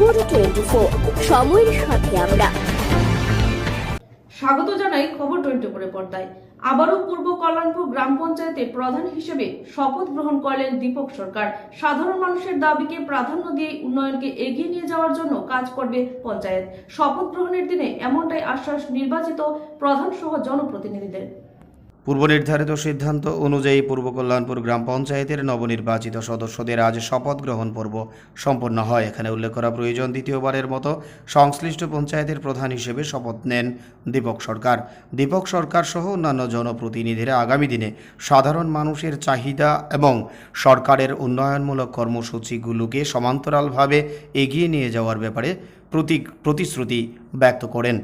খবর 24 সময়ের সাথে আমরা। স্বাগত জানাই খবর 24 এর পর্দায়। আবারও পূর্ব কল্যাণপুর গ্রাম পঞ্চায়েতের প্রধান হিসেবে শপথ গ্রহণ করলেন দীপক সরকার। সাধারণ মানুষের দাবিকে প্রাধান্য দিয়ে উন্নয়নকে এগিয়ে নিয়ে যাওয়ার জন্য কাজ করবে পঞ্চায়েত। শপথ গ্রহণের দিনে এমনটাই আশ্বাস নির্বাচিত প্রধান সহ জনপ্রতিনিধিদের। পূর্ব নির্ধারিত সিদ্ধান্ত অনুযায়ী পূর্ব কল্যাণপুর গ্রাম পঞ্চায়েতের নবনির্বাচিত সদস্যদের আজ শপথ গ্রহণ পর্ব সম্পন্ন হয়। এখানে উল্লেখ করা প্রয়োজন, দ্বিতীয়বারের মতো সংশ্লিষ্ট পঞ্চায়েতের প্রধান হিসেবে শপথ নেন দীপক সরকার। দীপক সরকার সহ অন্যান্য জনপ্রতিনিধিরা আগামী দিনে সাধারণ মানুষের চাহিদা এবং সরকারের উন্নয়নমূলক কর্মসূচিগুলোকে সমান্তরালভাবে এগিয়ে নিয়ে যাওয়ার ব্যাপারে প্রতিশ্রুতি ব্যক্ত করেন।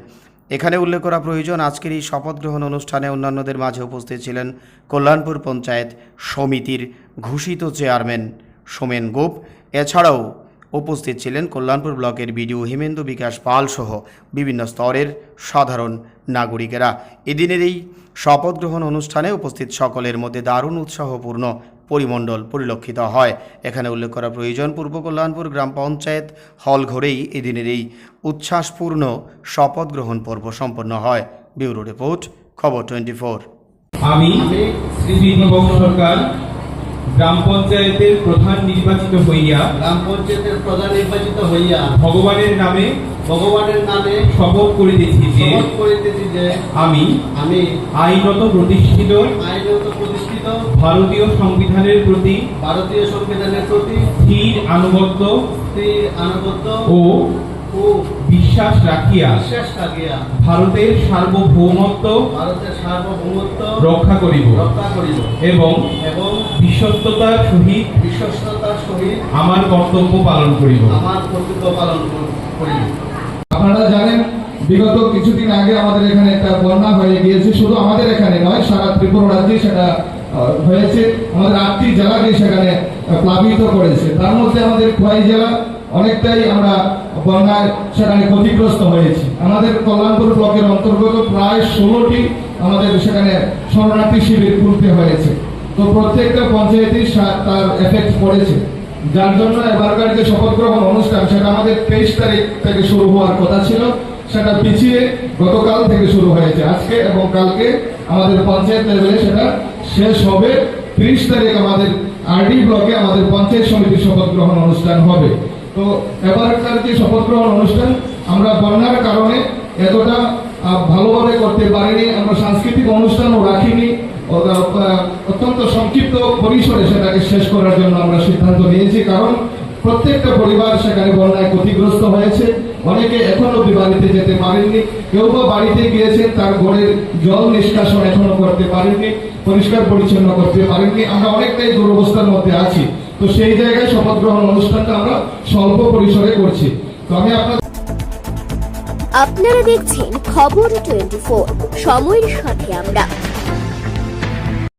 এখানে উল্লেখ করা প্রয়োজন, আজকের এই শপথ গ্রহণ অনুষ্ঠানে অন্যান্যদের মাঝে উপস্থিত ছিলেন কল্যাণপুর পঞ্চায়েত সমিতির ঘোষিত চেয়ারম্যান সোমেন গোপ। এছাড়াও উপস্থিত ছিলেন কল্যাণপুর ব্লকের বিডিও হেমেন্দু বিকাশ পাল সহ বিভিন্ন স্তরের সাধারণ নাগরিকেরা। এদিনের এই শপথ গ্রহণ অনুষ্ঠানে উপস্থিত সকলের মধ্যে দারুণ উৎসাহপূর্ণ পরিমণ্ডল পরিলক্ষিত হয়। এখানে উল্লেখ করা প্রয়োজন, পূর্ব কল্যাণপুর গ্রাম পঞ্চায়েত হল ঘরেই এদিনের এই উচ্ছ্বাসপূর্ণ শপথ গ্রহণ পর্ব সম্পন্ন হয়। ব্যুরো রিপোর্ট, খবর 24। আমি শ্রী দীপক সরকার গ্রাম পঞ্চায়েতের প্রধান নির্বাচিত হইয়া ভগবানের নামে শপথ করিতেছি যে আমি আইনত প্রতিষ্ঠিত ভারতীয় সংবিধানের প্রতি স্থির আনুগত্য ও বিশ্বাস রাখিয়া ভারতের সার্বভৌমত্ব রক্ষা করিব এবং বিশ্বস্ততার সহিত আমার কর্তব্য পালন করিব। আপনারা জানেন, বিগত কিছুদিন আগে আমাদের এখানে একটা বন্যা হয়ে গিয়েছে। শুধু আমাদের এখানে নয়, সারা ত্রিপুরা রাজ্যে সেটা হয়েছে। আমাদের 8টি জেলাকে সেখানে প্লাবিত করেছে। তার মধ্যে আমাদের খোয়াই জেলা অনেকটাই আমরা বন্যায় সেখানে ক্ষতিগ্রস্ত হয়েছি। আমাদের কল্যাণপুর ব্লকের অন্তর্গত প্রায় 16টি আমাদের সেখানে শরণার্থী শিবির খুলতে হয়েছে। তো প্রত্যেকটা পঞ্চায়েতই তার এফেক্ট পড়েছে, যার জন্য এবারকার যে শপথ গ্রহণ অনুষ্ঠান সেটা আমাদের 23 তারিখ থেকে শুরু হওয়ার কথা ছিল, সেটা পিছিয়ে গতকাল থেকে শুরু হয়েছে। আজকে এবং কালকে আমাদের পঞ্চায়েত লেভেলে সেটা শেষ হবে। 30 তারিখ আমাদের আরডি ব্লকে আমাদের পঞ্চায়েত সমিতির শপথ গ্রহণ অনুষ্ঠান হবে। তো এবারকার যে শপথ গ্রহণ অনুষ্ঠান আমরা বন্যার কারণে এতটা ভালোভাবে করতে পারিনি। আমরা সাংস্কৃতিক অনুষ্ঠানও রাখিনি, অত্যন্ত সংক্ষিপ্ত পরিসরে সেটাকে শেষ করার জন্য আমরা সিদ্ধান্ত নিয়েছি। কারণ প্রত্যেকটা পরিবার সেখানে বন্যায় ক্ষতিগ্রস্ত হয়েছে। অনেকে এখনো অব্দি বাড়িতে যেতে পারেননি, কেউ বা বাড়িতে গিয়েছেন তার ঘরের জল নিষ্কাশন এখনো করতে পারেননি, পরিষ্কার পরিচ্ছন্ন করতে পারেননি। আমরা অনেকটাই দুরবস্থার মধ্যে আছি। তো সেই জায়গায় শপথ গ্রহণ অনুষ্ঠানটা আমরা স্বল্প পরিসরে করছি। তো আমি আপনারা দেখছেন খবর 24 সময়ের সাথে আমরা।